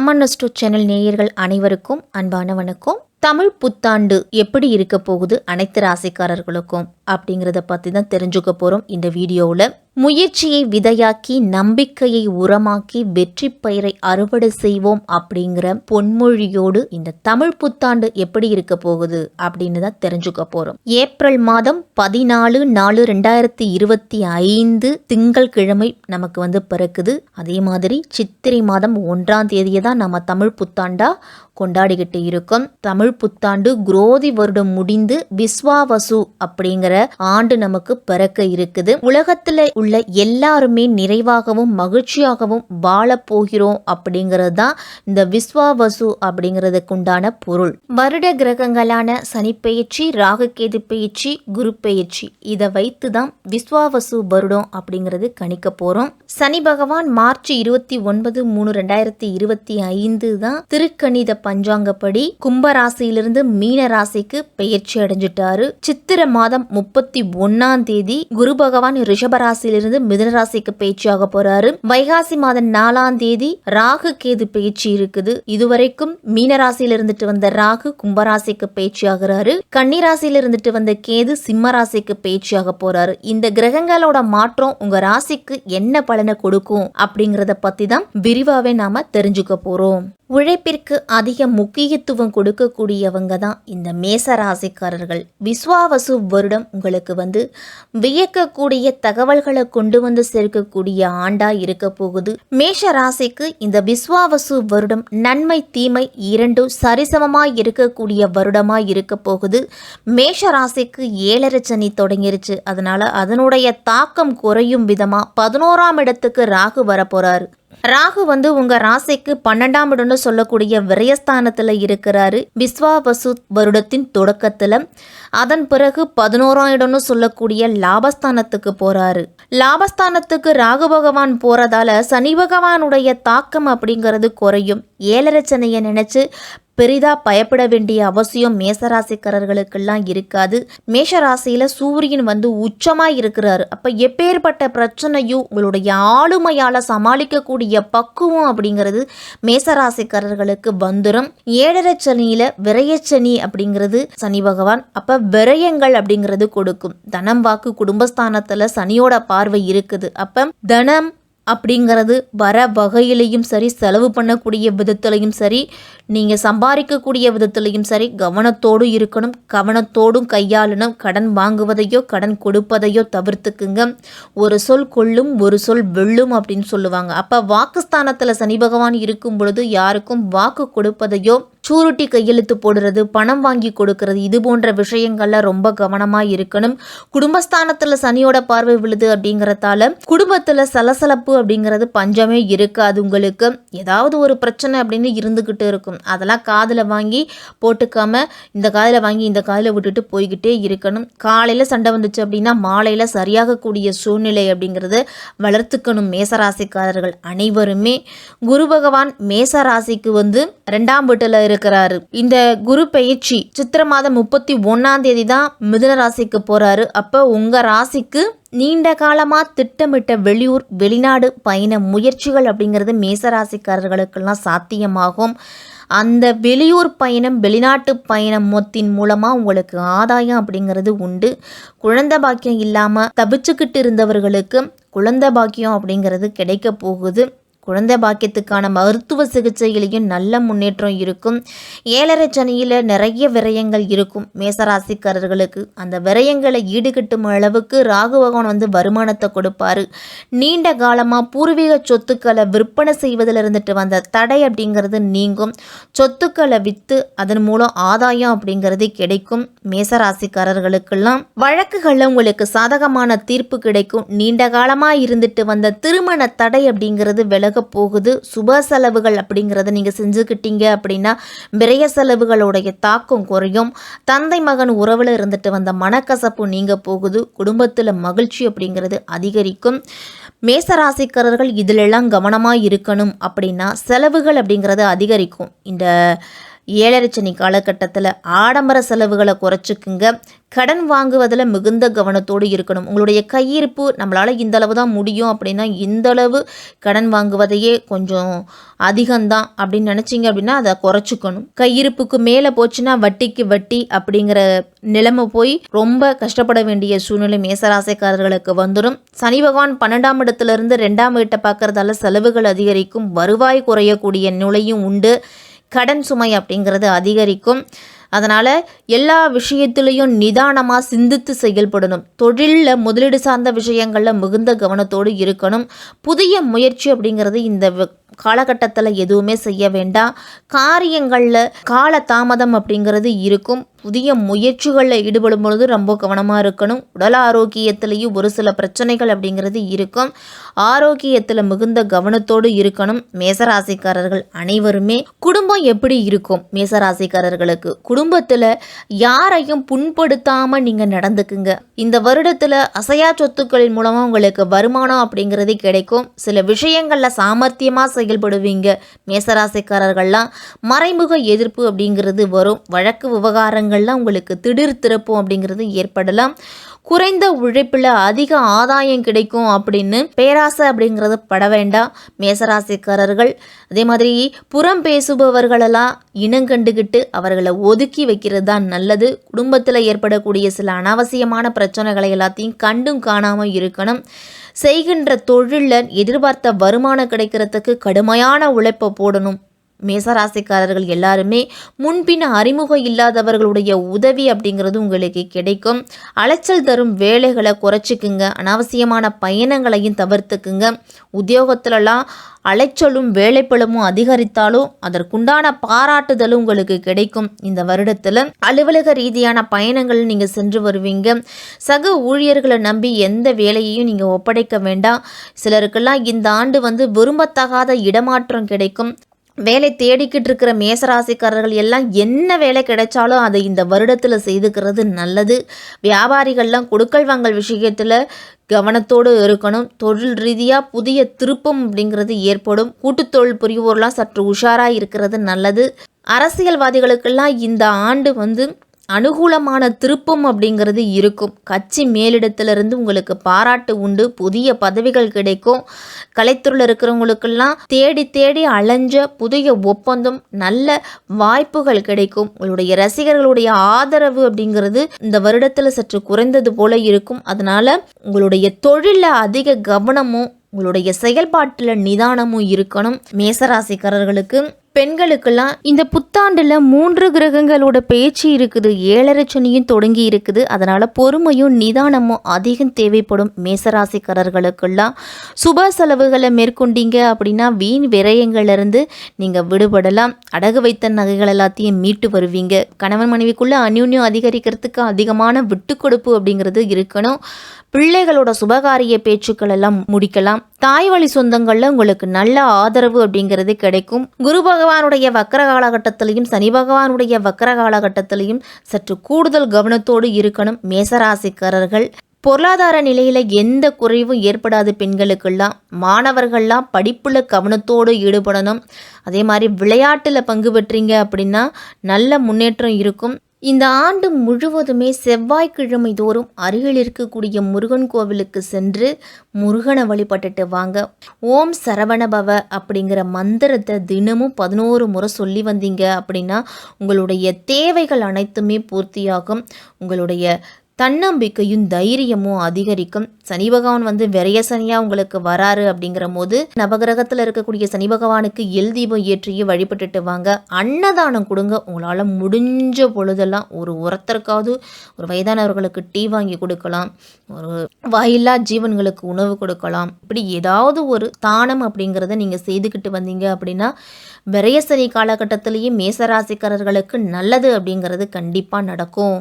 அம்மன்னஸ்டோ channel நேயர்கள் அனைவருக்கும் அன்பான வணக்கம். தமிழ் புத்தாண்டு எப்படி இருக்க போகுது அனைத்து ராசிக்காரர்களுக்கும் அப்படிங்கிறத பற்றி தான் தெரிஞ்சுக்க போகிறோம் இந்த வீடியோவில். முயற்சியை விதையாக்கி நம்பிக்கையை உரமாக்கி வெற்றி பயிரை அறுவடை செய்வோம் அப்படிங்கிற பொன்மொழியோடு இந்த தமிழ் புத்தாண்டு எப்படி இருக்க போகுது அப்படின்னு தான் தெரிஞ்சுக்க போகிறோம். ஏப்ரல் மாதம் 14/4/2025 திங்கட்கிழமை நமக்கு பிறக்குது. அதே மாதிரி சித்திரை மாதம் 1ஆம் தேதியை தான் நம்ம தமிழ் புத்தாண்டா கொண்டாடிக்கிட்டு இருக்கோம். தமிழ் புத்தாண்டு குரோதி வருடம் முடிந்து விஸ்வாவசு அப்படிங்கிற ஆண்டு நமக்கு பிறக்க இருக்குது. உலகத்துல உள்ள எல்லாருமே நிறைவாகவும் மகிழ்ச்சியாகவும் வாழ போகிறோம் அப்படிங்கிறது தான் இந்த விஸ்வாவசு அப்படிங்கிறதுக்கு உண்டான பொருள். வருட கிரகங்களான சனி பெயர்ச்சி, ராகு கேது பெயர்ச்சி, குரு பெயர்ச்சி இதை வைத்து தான் விஸ்வாவசு வருடம் அப்படிங்கிறது கணிக்க போறோம். சனி பகவான் மார்ச் 29/3/2025 தான் திருக்கணித பஞ்சாங்கப்படி கும்பராசியிலிருந்து மீன ராசிக்கு பெயர்ச்சி அடைஞ்சிட்டாரு. சித்திர மாதம் 31ஆம் தேதி குரு பகவான் ரிஷபராசியிலிருந்து மிதுன ராசிக்கு பெயர்ச்சியாக போறாரு. வைகாசி மாதம் 4ஆம் தேதி ராகு கேது பெயர்ச்சி இருக்குது. இதுவரைக்கும் மீன ராசியில இருந்துட்டு வந்த ராகு கும்பராசிக்கு பெயர்ச்சி ஆகிறாரு. கன்னிராசியில இருந்துட்டு வந்த கேது சிம்ம ராசிக்கு பெயர்ச்சியாக போறாரு. இந்த கிரகங்களோட மாற்றம் உங்க ராசிக்கு என்ன பலனை கொடுக்கும் அப்படிங்கறத பத்தி தான் விரிவாவே நாம தெரிஞ்சுக்க போறோம். உழைப்பிற்கு அதிக முக்கியத்துவம் கொடுக்கக்கூடியவங்க தான் இந்த மேச ராசிக்காரர்கள். விஸ்வாவசு வருடம் உங்களுக்கு வியக்கக்கூடிய தகவல்களை கொண்டு சேர்க்கக்கூடிய ஆண்டா இருக்க போகுது. மேஷ ராசிக்கு இந்த விஸ்வாவசு வருடம் நன்மை தீமை இரண்டும் சரிசமமாய் இருக்கக்கூடிய வருடமாய் இருக்க போகுது. மேஷ ராசிக்கு 7.5 சனி தொடங்கிருச்சு. அதனால அதனுடைய தாக்கம் குறையும் விதமா 11ஆம் இடத்துக்கு ராகு வர போறாரு. ராகு உங்க ராசிக்கு 12ஆம் இடம்னு சொல்லக்கூடிய விரயஸ்தானத்துல இருக்கிறாரு விஸ்வாவசு வருடத்தின் தொடக்கத்துல. அதன் பிறகு 11ஆம் இடம்னு சொல்லக்கூடிய லாபஸ்தானத்துக்கு போறாரு. லாபஸ்தானத்துக்கு ராகு பகவான் போறதால சனி பகவானுடைய தாக்கம் அப்படிங்கிறது குறையும். 7.5 சனியை நினைச்சு பெரிதா பயப்பட வேண்டிய அவசியம் மேசராசிக்காரர்களுக்கெல்லாம் இருக்காது. மேஷராசியில சூரியன் உச்சமா இருக்கிறாரு. அப்ப எப்பேற்பட்ட பிரச்சனையும் உங்களுடைய ஆளுமையால சமாளிக்கக்கூடிய பக்குவம் அப்படிங்கிறது மேசராசிக்காரர்களுக்கு வந்துடும். 7.5 சனியில விரயச்சனி அப்படிங்கிறது சனி பகவான். அப்ப விரயங்கள் அப்படிங்கிறது கொடுக்கும். தனம் வாக்கு குடும்பஸ்தானத்துல சனியோட பார்வை இருக்குது. அப்ப தனம் அப்படிங்கிறது வர வகையிலையும் சரி, செலவு பண்ணக்கூடிய விதத்திலையும் சரி, நீங்கள் சம்பாதிக்கக்கூடிய விதத்திலையும் சரி கவனத்தோடு இருக்கணும். கவனத்தோடும் கையாளணும். கடன் வாங்குவதையோ கடன் கொடுப்பதையோ தவிர்த்துக்குங்க. ஒரு சொல் கொள்ளும் ஒரு சொல் வெல்லும் அப்படின்னு சொல்லுவாங்க. அப்போ வாக்குஸ்தானத்தில் சனி பகவான் இருக்கும் பொழுது யாருக்கும் வாக்கு கொடுப்பதையோ சூருட்டி கையெழுத்து போடுறது, பணம் வாங்கி கொடுக்கறது, இது போன்ற விஷயங்கள்ல ரொம்ப கவனமாக இருக்கணும். குடும்பஸ்தானத்தில் சனியோட பார்வை விழுது அப்படிங்கிறதால குடும்பத்தில் சலசலப்பு அப்படிங்கிறது பஞ்சமே இருக்காது. உங்களுக்கு ஏதாவது ஒரு பிரச்சனை அப்படின்னு இருந்துக்கிட்டு இருக்கும். அதெல்லாம் காதில் வாங்கி போட்டுக்காம இந்த காதில் வாங்கி இந்த காதில் விட்டுட்டு போய்கிட்டே இருக்கணும். காலையில் சண்டை வந்துச்சு அப்படின்னா மாலையில் சரியாகக்கூடிய சூழ்நிலை அப்படிங்கிறது வளர்த்துக்கணும். மேசராசிக்காரர்கள் அனைவருமே. குரு பகவான் மேசராசிக்கு 2ஆம் வீட்டில் இருக்கிறாரு. இந்த குரு பெயர்ச்சி சித்திர மாதம் 31ஆம் தேதி தான் மிதுன ராசிக்கு போறாரு. அப்ப உங்க ராசிக்கு நீண்ட காலமா திட்டமிட்ட வெளியூர் வெளிநாடு பயண முயற்சிகள் அப்படிங்கிறது மேசராசிக்காரர்களுக்கெல்லாம் சாத்தியமாகும். அந்த வெளியூர் பயணம் வெளிநாட்டு பயணத்தின் மூலமா உங்களுக்கு ஆதாயம் அப்படிங்கிறது உண்டு. குழந்தை பாக்கியம் இல்லாம தபிச்சுக்கிட்டு இருந்தவர்களுக்கு குழந்தை பாக்கியம் அப்படிங்கிறது கிடைக்க போகுது. குழந்தை பாக்கியத்துக்கான மருத்துவ சிகிச்சைகளையும் நல்ல முன்னேற்றம் இருக்கும். 7.5 சனியில் நிறைய விரயங்கள் இருக்கும் மேசராசிக்காரர்களுக்கு. அந்த விரயங்களை ஈடுகட்டும் அளவுக்கு ராகு பகவான் வருமானத்தை கொடுப்பாரு. நீண்ட காலமாக பூர்வீக சொத்துக்களை விற்பனை செய்வதில் இருந்துட்டு வந்த தடை அப்படிங்கிறது நீங்கும். சொத்துக்களை விற்று அதன் மூலம் ஆதாயம் அப்படிங்கிறது கிடைக்கும். மேசராசிக்காரர்களுக்கெல்லாம் வழக்குகளில் உங்களுக்கு சாதகமான தீர்ப்பு கிடைக்கும். நீண்ட காலமாக இருந்துட்டு வந்த திருமண தடை அப்படிங்கிறது விலக போகுது. சுப செலவுகள் அப்படிங்கிறத நீங்க செஞ்சுக்கிட்டீங்க அப்படின்னா விரய செலவுகளுடைய தாக்கம் குறையும். தந்தை மகன் உறவுல இருந்துட்டு வந்த மனக்கசப்பு நீங்க போகுது. குடும்பத்துல மகிழ்ச்சி அப்படிங்கிறது அதிகரிக்கும். மேசராசிக்காரர்கள் இதிலெல்லாம் கவனமாக இருக்கணும். அப்படின்னா செலவுகள் அப்படிங்கிறது அதிகரிக்கும். இந்த ஏழரை சனி காலகட்டத்தில் ஆடம்பர செலவுகளை குறைச்சிக்குங்க. கடன் வாங்குவதில் மிகுந்த கவனத்தோடு இருக்கணும். உங்களுடைய கையிருப்பு நம்மளால் இந்தளவு தான் முடியும் அப்படின்னா இந்தளவு கடன் வாங்குவதையே கொஞ்சம் அதிகம்தான் அப்படின்னு நினச்சிங்க அப்படின்னா அதை குறைச்சிக்கணும். கையிருப்புக்கு மேலே போச்சுன்னா வட்டிக்கு வட்டி அப்படிங்கிற நிலைமை போய் ரொம்ப கஷ்டப்பட வேண்டிய சூழ்நிலை மேசராசிக்காரர்களுக்கு வந்துடும். சனி பகவான் 12ஆம் இடத்துலேருந்து 2ஆம் வீட்டை பார்க்கறதால செலவுகள் அதிகரிக்கும், வருவாய் குறையக்கூடிய நிலையும் உண்டு, கடன் சுமை அப்படிங்கிறது அதிகரிக்கும். அதனால் எல்லா விஷயத்துலேயும் நிதானமாக சிந்தித்து செயல்படணும். தொழிலில் முதலீடு சார்ந்த விஷயங்களில் மிகுந்த கவனத்தோடு இருக்கணும். புதிய முயற்சி அப்படிங்கிறது இந்த காலகட்டத்தில் எதுவுமே செய்ய வேண்டாம். காரியங்களில் கால தாமதம் அப்படிங்கிறது இருக்கும். புதிய முயற்சிகளில் ஈடுபடும் பொழுது ரொம்ப கவனமாக இருக்கணும். உடல் ஆரோக்கியத்திலையும் ஒரு சில பிரச்சனைகள் அப்படிங்கிறது இருக்கும். ஆரோக்கியத்தில் மிகுந்த கவனத்தோடு இருக்கணும். மேசராசிக்காரர்கள் அனைவருமே குடும்பம் எப்படி இருக்கும்? மேசராசிக்காரர்களுக்கு குடும்பத்தில் யாரையும் புண்படுத்தாமல் நீங்கள் நடந்துக்குங்க. இந்த வருடத்தில் அசையா சொத்துக்களின் மூலமாக உங்களுக்கு வருமானம் அப்படிங்கிறது கிடைக்கும். சில விஷயங்களில் சாமர்த்தியமாக செயல்படுவீங்க. மேசராசிக்காரர்கள்லாம் மறைமுக எதிர்ப்பு அப்படிங்கிறது வரும். வழக்கு விவகாரங்கள்லாம் உங்களுக்கு திடீர் திறப்பும் அப்படிங்கிறது ஏற்படலாம். குறைந்த உழைப்பில் அதிக ஆதாயம் கிடைக்கும் அப்படின்னு பேராசை அப்படிங்கிறது பட வேண்டாம் மேசராசிக்காரர்கள். அதே மாதிரி புறம் பேசுபவர்களெல்லாம் இனங்கண்டுகிட்டு அவர்களை ஒதுக்கி வைக்கிறது தான் நல்லது. குடும்பத்தில் ஏற்படக்கூடிய சில அனாவசியமான பிரச்சனைகளை எல்லாத்தையும் கண்டும் காணாமல் இருக்கணும். செய்கின்ற தொழிலில் எதிர்பார்த்த வருமானம் கிடைக்கிறதுக்கு கடுமையான உழைப்பை போடணும். மேசராசிக்காரர்கள் எல்லாருமே முன்பின் அறிமுகம் இல்லாதவர்களுடைய உதவி அப்படிங்கிறது உங்களுக்கு கிடைக்கும். அலைச்சல் தரும் வேலைகளை குறைச்சிக்குங்க. அனாவசியமான பயணங்களையும் தவிர்த்துக்குங்க. உத்தியோகத்திலலாம் அலைச்சலும் வேலைப்பளமும் அதிகரித்தாலும் அதற்குண்டான பாராட்டுதலும் உங்களுக்கு கிடைக்கும். இந்த வருடத்தில் அலுவலக ரீதியான பயணங்கள் நீங்கள் சென்று வருவீங்க. சக ஊழியர்களை நம்பி எந்த வேலையையும் நீங்கள் ஒப்படைக்க வேண்டாம். சிலருக்கெல்லாம் இந்த ஆண்டு விரும்பத்தகாத இடமாற்றம் கிடைக்கும். வேலை தேடிக்கிட்டு இருக்கிற மேசராசிக்காரர்கள் எல்லாம் என்ன வேலை கிடைச்சாலும் அதை இந்த வருடத்தில் செய்துக்கிறது நல்லது. வியாபாரிகள்லாம் கொடுக்கல் வாங்கல் விஷயத்தில் கவனத்தோடு இருக்கணும். தொழில் ரீதியாக புதிய திருப்பம் அப்படிங்கிறது ஏற்படும். கூட்டுத்தொழில் புரிவோர்லாம் சற்று உஷாராக இருக்கிறது நல்லது. அரசியல்வாதிகளுக்கெல்லாம் இந்த ஆண்டு அனுகூலமான திருப்பம் அப்படிங்கிறது இருக்கும். கட்சி மேலிடத்திலிருந்து உங்களுக்கு பாராட்டு உண்டு. புதிய பதவிகள் கிடைக்கும். கலைத்துறையில் இருக்கிறவங்களுக்கெல்லாம் தேடி தேடி அலைஞ்ச புதிய ஒப்பந்தம், நல்ல வாய்ப்புகள் கிடைக்கும். உங்களுடைய ரசிகர்களுடைய ஆதரவு அப்படிங்கிறது இந்த வருடத்தில் சற்று குறைந்தது போல இருக்கும். அதனால உங்களுடைய தொழிலில் அதிக கவனமும் உங்களுடைய செயல்பாட்டில் நிதானமும் இருக்கணும். மேசராசிக்காரர்களுக்கு பெண்களுக்கெல்லாம் இந்த புத்தாண்டில் 3 கிரகங்களோட பேச்சு இருக்குது. 7.5 சனியும் தொடங்கி இருக்குது. அதனால் பொறுமையும் நிதானமும் அதிகம் தேவைப்படும். மேசராசிக்காரர்களுக்கெல்லாம் சுப செலவுகளை மேற்கொண்டீங்க அப்படின்னா வீண் விரயங்கள்லேருந்து நீங்கள் விடுபடலாம். அடகு வைத்த நகைகள் எல்லாத்தையும் மீட்டு வருவீங்க. கணவன் மனைவிக்குள்ளே அந்யோன்யம் அதிகரிக்கிறதுக்கு அதிகமான விட்டு கொடுப்பு அப்படிங்கிறது இருக்கணும். பிள்ளைகளோட சுபகாரிய பேச்சுக்கள் எல்லாம் முடிக்கலாம். தாய் வழி சொந்தங்களில் உங்களுக்கு நல்ல ஆதரவு அப்படிங்கிறது கிடைக்கும். குரு பகவானுடைய வக்கர காலகட்டத்திலையும் சனி பகவானுடைய வக்கர காலகட்டத்திலையும் சற்று கூடுதல் கவனத்தோடு இருக்கணும் மேசராசிக்காரர்கள். பொருளாதார நிலையில் எந்த குறைவும் ஏற்படாது. பெண்களுக்கெல்லாம் மாணவர்கள்லாம் படிப்பில் கவனத்தோடு ஈடுபடணும். அதே மாதிரி விளையாட்டில் பங்கு பெற்றீங்க அப்படின்னா நல்ல முன்னேற்றம் இருக்கும். இந்த ஆண்டு முழுவதுமே செவ்வாய்க்கிழமை தோறும் அருகில் இருக்கக்கூடிய முருகன் கோவிலுக்கு சென்று முருகனை வழிபட்டுட்டு வாங்க. ஓம் சரவணபவ அப்படிங்கிற மந்திரத்தை தினமும் 11 முறை சொல்லி வந்தீங்க அப்படின்னா உங்களுடைய தேவைகள் அனைத்துமே பூர்த்தியாகும். உங்களுடைய தன்னம்பிக்கையும் தைரியமும் அதிகரிக்கும். சனி பகவான் விரைய சனியாக உங்களுக்கு வராரு அப்படிங்கிற போது நவகிரகத்தில் இருக்கக்கூடிய சனி பகவானுக்கு எல் தீபம் ஏற்றியே வழிபட்டுட்டு வாங்க. அன்னதானம் கொடுங்க. உங்களால் முடிஞ்ச பொழுதெல்லாம் ஒருத்தருக்காவது ஒரு வயதானவர்களுக்கு டீ வாங்கி கொடுக்கலாம். ஒரு வாயில்லா ஜீவன்களுக்கு உணவு கொடுக்கலாம். இப்படி ஏதாவது ஒரு தானம் அப்படிங்கிறத நீங்கள் செய்துக்கிட்டு வந்தீங்க அப்படின்னா விரைய சனி காலகட்டத்திலேயே மேசராசிக்காரர்களுக்கு நல்லது அப்படிங்கிறது கண்டிப்பாக நடக்கும்.